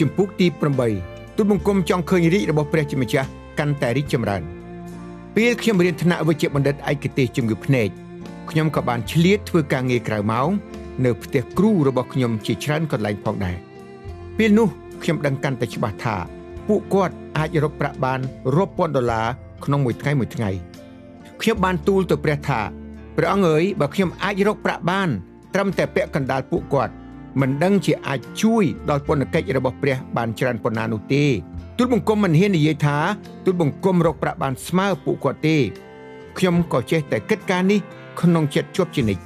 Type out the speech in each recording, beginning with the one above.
ជំពូកទី8ទូលបង្គំចង់ឃើញរាជរបស់ព្រះជាម្ចាស់កាន់តែរីកចម្រើនពេលខ្ញុំរៀនថ្នាក់វិជ្ជាបណ្ឌិតឯកទេសជំងឺភ្នែកខ្ញុំក៏បានឆ្លៀតធ្វើការងារក្រៅម៉ោងនៅផ្ទះគ្រូរបស់ខ្ញុំជាច្រើនកន្លែងផងដែរពេលនោះខ្ញុំដឹងកាន់តែច្បាស់ថាពួកគាត់អាចរកប្រាក់បានរាប់ពាន់ដុល្លារក្នុងមួយថ្ងៃខ្ញុំបានទូលទៅព្រះថាព្រះអង្គអើយបើខ្ញុំអាចរកប្រាក់បានត្រឹមតែពាក់កណ្ដាលពួកគាត់មិនដឹងជាអាចជួយដល់ពន្ធកិច្ចរបស់ព្រះបានច្រើនប៉ុណ្ណានោះទេទូលបង្គំមិនហ៊ាននិយាយថាទូលបង្គំរកប្រាក់បានស្មើពួកគាត់ទេខ្ញុំក៏ចេះតែគិតការនេះក្នុងចិត្តជាប់ជានិច្ច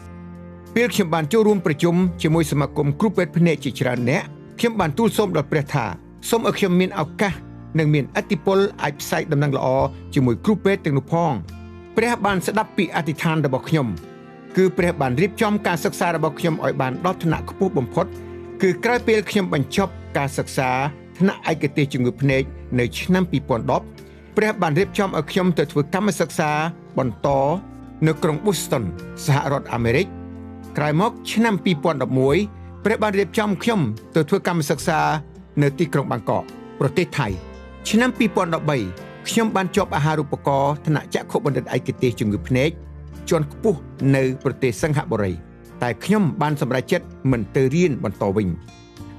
ពេលខ្ញុំបានចូលរួមប្រជុំជាមួយសមាគមគ្រូពេទ្យភ្នែកជាច្រើនអ្នកខ្ញុំបានទូលសូមដល់ព្រះថាសូមឲ្យខ្ញុំមានឱកាសនិងមានឥទ្ធិពលអាចផ្សាយដំណឹងល្អជាមួយគ្រូពេទ្យទាំងនោះផងព្រះបានស្ដាប់ពីអធិដ្ឋានរបស់ខ្ញុំគឺព្រះបានរៀបចំការសិក្សារបស់ខ្ញុំឲ្យបានដល់ថ្នាក់ខ្ពស់បំផុតគឺក្រោយពេលខ្ញុំបញ្ចប់ការសិក្សាថ្នាក់ឯកទេសជំងឺភ្នែកនៅឆ្នាំ2010ព្រះបានរៀបចំឲ្យខ្ញុំទៅធ្វើកម្មសិក្សាបន្តនៅក្រុង Boston សហរដ្ឋអាមេរិកក្រោយមកឆ្នាំ2011ព្រះបានរៀបចំខ្ញុំទៅធ្វើកម្មសិក្សានៅទីក្រុងបាងកកប្រទេសថៃឆ្នាំ2013ខ្ញុំបានជាប់អាហារូបករណ៍ថ្នាក់ចក្ខុបណ្ឌិតឯកទេសជំងឺភ្នែកជាន់ខ្ពស់នៅប្រទេសសិង្ហបុរីតែខ្ញុំបានសម្រេចចិត្តមិនទៅរៀនបន្តវិញ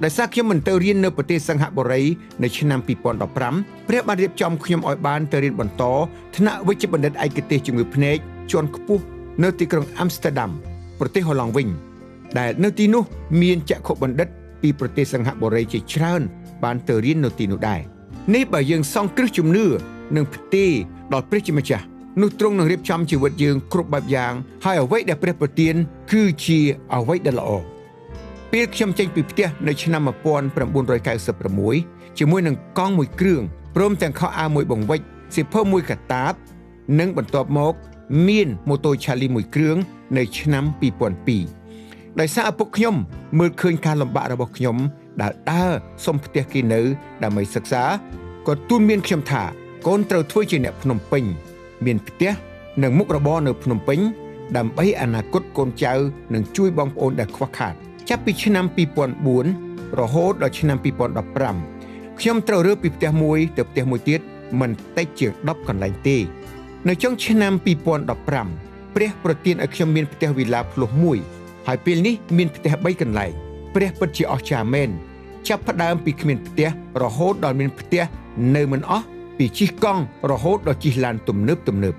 ដោយសារខ្ញុំមិនទៅរៀននៅប្រទេសសិង្ហបុរីនៅឆ្នាំ2015ព្រះបានរៀបចំខ្ញុំឲ្យបានទៅរៀនបន្តថ្នាក់វិជ្ជាបណ្ឌិតឯកទេសជំងឺភ្នែកជាន់ខ្ពស់នៅទីក្រុងអាំស្ទែដាំប្រទេសហូឡង់វិញដែលនៅទីនោះមានចក្ខុបណ្ឌិតពីប្រទេសសិង្ហបុរីជាច្រើនបានទៅរៀននៅទីនោះដែរនេះបើយើងសង់គ្រឹះជំនឿនិងផ្ទេរដល់ព្រះជាម្ចាស់នោះទ្រង់នឹងរៀបចំជីវិតយើងគ្រប់បែបយ៉ាងហើយអ្វីដែលព្រះប្រទានគឺជាអ្វីដែលល្អពេលខ្ញុំចេញពីផ្ទះនៅឆ្នាំ1996ជាមួយនឹងកង់មួយគ្រឿងព្រមទាំងខោអាវមួយបង្វិចសៀវភៅមួយកតាបនិងបន្ទាប់មកមានម៉ូតូឆាលីមួយគ្រឿងនៅឆ្នាំ2002ដោយសារឪពុកខ្ញុំមើលឃើញការលំបាករបស់ខ្ញុំដែលដើរសុំផ្ទះគេនៅដើម្បីសិក្សាក៏ទូន្មានខ្ញុំថាកូនត្រូវធ្វើជាអ្នកភ្នំពេញមានផ្ទះនិងមុខរបរនៅភ្នំពេញដើម្បីអនាគតកូនចៅនឹងជួយបងប្អូនដែលខ្វះខាតចាប់ពីឆ្នាំ2004រហូតដល់ឆ្នាំ2015ខ្ញុំត្រូវរើពីផ្ទះមួយទៅផ្ទះមួយទៀតមិនតិចជាង10កន្លែងទេនៅចុងឆ្នាំ2015ព្រះប្រទានឲ្យខ្ញុំមានផ្ទះវីឡាភ្លោះមួយហើយពេលនេះមានផ្ទះ3កន្លែងព្រះពិតជាអស្ចារ្យមែនចាប់ផ្ដើមពីគ្មានផ្ទះរហូតដល់មានផ្ទះនៅមិនអស់ពីជិះកង់រហូតដល់ជិះឡានទំនើប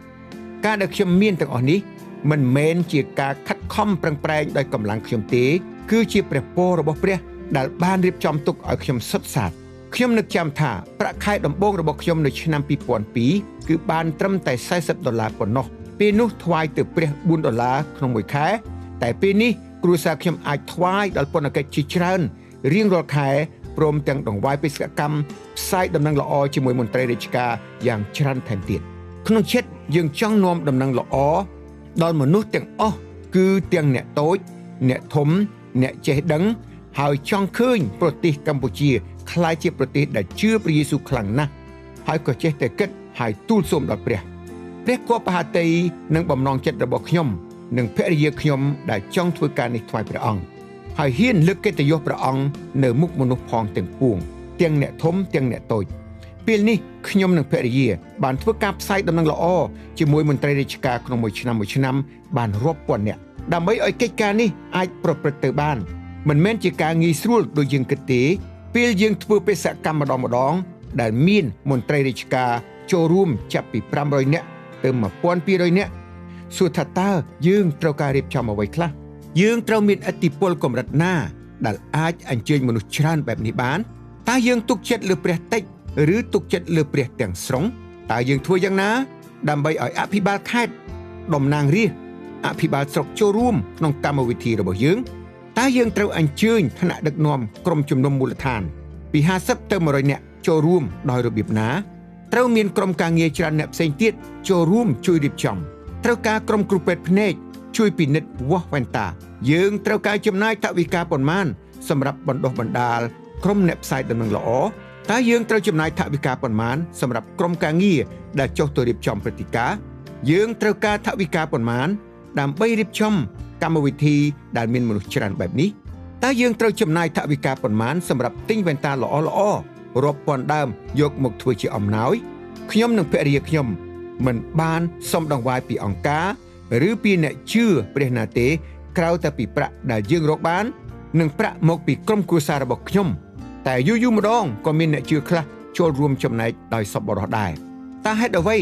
ការដែលខ្ញុំមានទាំងអស់នេះមិនមែនជាការខិតខំប្រឹងប្រែងដោយកម្លាំងខ្ញុំទេគឺជាព្រះពររបស់ព្រះដែលបានរៀបចំទុកឲ្យខ្ញុំសុទ្ធសាធខ្ញុំនឹកចាំថាប្រាក់ខែដំបូងរបស់ខ្ញុំនៅឆ្នាំ2002គឺបានត្រឹមតែ$40ប៉ុណ្ណោះពេលនោះថ្វាយទៅព្រះ$4ក្នុងមួយខែតែពេលនេះគ្រួសារខ្ញុំអាចថ្វាយដល់ពន្ធកិច្ចជាច្រើនរៀងរាល់ខែព្រមទាំងដង្វាយបេសកកម្មផ្សាយដំណឹងល្អជាមួយមន្ត្រីរាជការយ៉ាងច្រើនថែមទៀតក្នុងចិត្តយើងចង់នាំដំណឹងល្អដល់មនុស្សទាំងអស់គឺទាំងអ្នកតូចអ្នកធំអ្នកចេះដឹងហើយចង់ឃើញប្រទេសកម្ពុជាក្លាយជាប្រទេសដែលជឿព្រះយេស៊ូវខ្លាំងណាស់ហើយក៏ចេះតែគិតហើយទូលសូមដល់ព្រះក៏ប្រហាតីនឹងបំណងចិត្តរបស់ខ្ញុំនិងភរិយាខ្ញុំដែលចង់ធ្វើការនេះថ្វាយព្រះអង្គហើយហ៊ានលើកកិត្តិយសព្រះអង្គនៅមុខមនុស្សផងទាំងពួងទាំងអ្នកធំទាំងអ្នកតូចពេលនេះខ្ញុំនិងភរិយាបានធ្វើការផ្សាយដំណឹងល្អជាមួយមន្ត្រីរាជការក្នុងមួយឆ្នាំបានរាប់ពាន់នាក់ដើម្បីឲ្យកិច្ចការនេះអាចប្រព្រឹត្តទៅបានមិនមែនជាការងាយស្រួលដូចយើងគិតទេពេលយើងធ្វើបេសកកម្មម្ដងដែលមានមន្ត្រីរាជការចូលរួមចាប់ពី500នាក់ទៅ1200នាក់សួរថាតើយើងត្រូវការរៀបចំអ្វីខ្លះយើងត្រូវមានឥទ្ធិពលកម្រិតណាដែលអាចអញ្ជើញមនុស្សច្រើនបែបនេះបានតើយើងទុកចិត្តលើព្រះតិចឬទុកចិត្តលើព្រះទាំងស្រុងតើយើងធ្វើយ៉ាងណាដើម្បីឲ្យអភិបាលខេត្តតំណាងរាស្ត្រអភិបាលស្រុកចូលរួមក្នុងកម្មវិធីរបស់យើងតើយើងត្រូវអញ្ជើញថ្នាក់ដឹកនាំក្រុមជំនុំមូលដ្ឋានពី50ទៅ100នាក់ចូលរួមដោយរបៀបណាត្រូវមានក្រុមការងារច្រើនអ្នកផ្សេងទៀតចូលរួមជួយរៀបចំត្រូវការក្រុមគ្រូពេទ្យភ្នែកជួយពិនិត្យវាស់វ៉ែនតាយើងត្រូវការចំណាយថវិកាប៉ុន្មានសម្រាប់បណ្ដុះបណ្ដាលក្រុមអ្នកផ្សាយដំណឹងល្អតើយើងត្រូវចំណាយថវិកាប៉ុន្មានសម្រាប់ក្រុមការងារដែលចុះទៅរៀបចំព្រឹត្តិការណ៍យើងត្រូវការថវិកាប៉ុន្មានដើម្បីរៀបចំកម្មវិធីដែលមានមនុស្សច្រើនបែបនេះ តើយើងត្រូវចំណាយថវិកាប៉ុន្មានសម្រាប់ទិញវ៉ែនតាល្អៗរាប់ពាន់ដើមយកមកធ្វើជាអំណោយខ្ញុំនិងភរិយាខ្ញុំមិនបានសុំដង្វាយពីអង្គការឬពីអ្នកជឿព្រះណាទេក្រៅតែពីប្រាក់ដែលយើងរកបាននិងប្រាក់មកពីក្រុមគ្រួសាររបស់ខ្ញុំតែយូរម្ដងក៏មានអ្នកជឿខ្លះចូលរួមចំណែកដោយសប្បុរសដែរតើហេតុអ្វី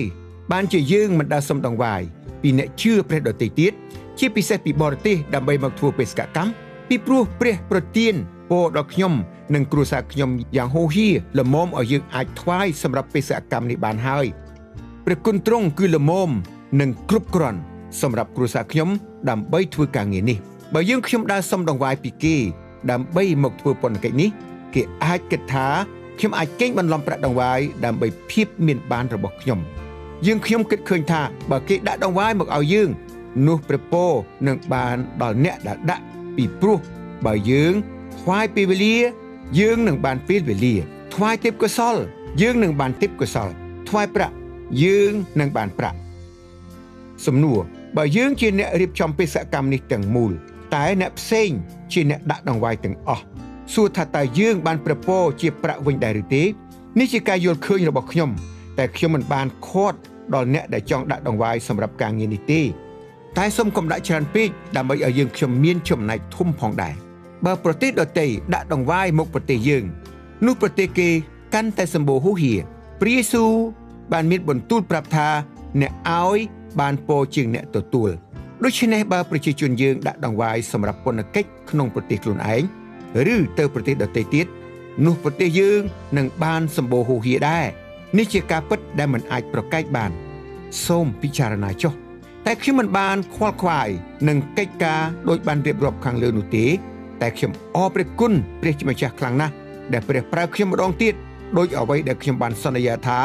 បានជាយើងមិនដើរសុំដង្វាយពីអ្នកជឿព្រះដទៃទៀតជាពិសេសពីបរទេសដើម្បីមកធ្វើបេសកកម្មពីព្រោះព្រះប្រទានពរដល់ខ្ញុំនិងគ្រួសារខ្ញុំយ៉ាងហូរហៀរល្មមឲ្យយើងអាចថ្វាយសម្រាប់បេសកកម្មនេះបានហើយព្រះគុណទ្រង់គឺល្មមនិងគ្រប់គ្រាន់សម្រាប់គ្រួសារខ្ញុំដើម្បីធ្វើការងារនេះបើយើងខ្ញុំដើរសុំដង្វាយពីគេដើម្បីមកធ្វើពន្ធកិច្ចនេះគេអាចគិតថាខ្ញុំអាចកេងបន្លំប្រាក់ដង្វាយដើម្បីភាពមានបានរបស់ខ្ញុំខ្ញុំគិតឃើញថាបើគេដាក់ដង្វាយមកឲ្យយើងនោះព្រះពរនឹងបានដល់អ្នកដែលដាក់ពីព្រោះបើយើងថ្វាយពេលវេលាយើងនឹងបានពេលវេលាថ្វាយទេពកោសលយើងនឹងបានទេពកោសលថ្វាយប្រាក់យើងនឹងបានប្រាក់សំណួរបើយើងជាអ្នករៀបចំបេសកកម្មនេះទាំងមូលតែអ្នកផ្សេងជាអ្នកដាក់ដង្វាយទាំងអស់សួរថាតើយើងបានប្រពោជាប្រាក់វិញដែរឬទេនេះជាការយល់ឃើញរបស់ខ្ញុំតែខ្ញុំមិនបានខាត់ដល់អ្នកដែលចង់ដាក់ដង្វាយសម្រាប់ការងារនេះទេតែសូមកុំដាក់ច្រើនពេកដើម្បីឲ្យយើងខ្ញុំមានចំណែកធំផងដែរបើប្រទេសដទៃដាក់ដង្វាយមកប្រទេសយើងនោះប្រទេសគេកាន់តែសម្បូរហូរហៀរព្រះយេស៊ូវបានមានបន្ទូលប្រាប់ថាអ្នកឲ្យបានពរជាងអ្នកទទួលដូច្នេះបើប្រជាជនយើងដាក់ដង្វាយសម្រាប់ពន្ធកិច្ចក្នុងប្រទេសខ្លួនឯងឬទៅប្រទេសដទៃទៀតនោះប្រទេសយើងនឹងបានសម្បូរហូរហៀរដែរនេះជាការពិតដែលមិនអាចប្រកែកបានសូមពិចារណាចុះតែខ្ញុំមិនបានខ្វល់ខ្វាយនឹងកិច្ចការដូចបានរៀបរាប់ខាងលើនោះទេតែខ្ញុំអរព្រះគុណព្រះជាម្ចាស់ខ្លាំងណាស់ដែលព្រះប្រើខ្ញុំម្ដងទៀតដោយអ្វីដែលខ្ញុំបានសន្យាថា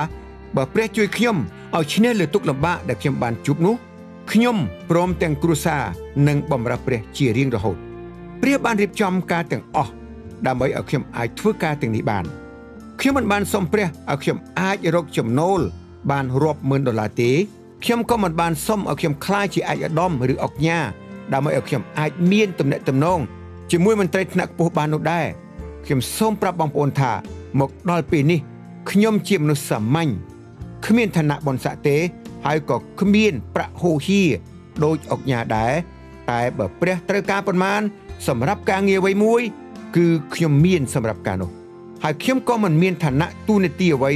បើព្រះជួយខ្ញុំឲ្យឈ្នះលើទុក្ខលំបាកដែលខ្ញុំបានជួបនោះខ្ញុំព្រមទាំងគ្រួសារនឹងបម្រើព្រះជារៀងរហូតព្រះបានរៀបចំការទាំងអស់ដើម្បីឲ្យខ្ញុំអាចធ្វើការទាំងនេះបានខ្ញុំមិនបានសុំព្រះឲ្យខ្ញុំអាចរកចំណូលបានរាប់ម៉ឺនដុល្លារទេខ្ញុំក៏មិនបានសុំឲ្យខ្ញុំក្លាយជាឯកឧត្តមឬអង្គញាដើម្បីឲ្យខ្ញុំអាចមានទំនាក់ទំនងជាមួយមន្ត្រីថ្នាក់ខ្ពស់បាននោះដែរខ្ញុំសូមប្រាប់បងប្អូនថាមកដល់ពេលនេះខ្ញុំជាមនុស្សសាមញ្ញគ្មានឋានៈបុណ្យស័ក្តិទេហើយក៏គ្មានប្រាក់ហូរហៀរដូចអង្គញាដែរតែបើព្រះត្រូវការប៉ុន្មានសម្រាប់ការងារអ្វីមួយគឺខ្ញុំមានសម្រាប់ការនោះហើយខ្ញុំក៏មិនមានឋានៈទូនាទីអ្វី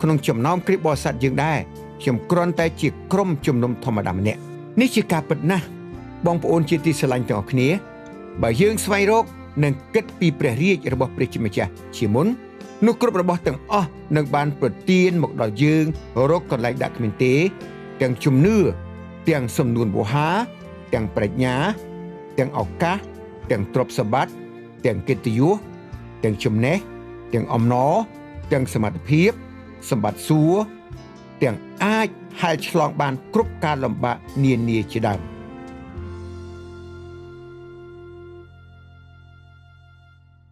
ក្នុងចំណោមគ្រីស្ទបរិស័ទយើងដែរខ្ញុំគ្រាន់តែជាក្រុមជំនុំធម្មតាម្នាក់នេះជាការពិតណាស់បងប្អូនជាទីស្រឡាញ់ទាំងអស់គ្នាបើយើងស្វែងរកនិងគិតពីព្រះរាជរបស់ព្រះជាម្ចាស់ជាមុននោះគ្រប់របស់ទាំងអស់នឹងបានប្រទានមកដល់យើងរកកន្លែងដាក់គ្មានទេទាំងជំនឿទាំងសំនួនវោហារទាំងប្រាជ្ញាទាំងឱកាសទាំងទ្រព្យសម្បត្តិទាំងកិត្តិយសទាំងចំណេះទាំងអំណរទាំងសមត្ថភាពសម្បត្តិសួគ៌ទាំងអាចហែលឆ្លងបានគ្រប់ការលំបាកនានាជាដើម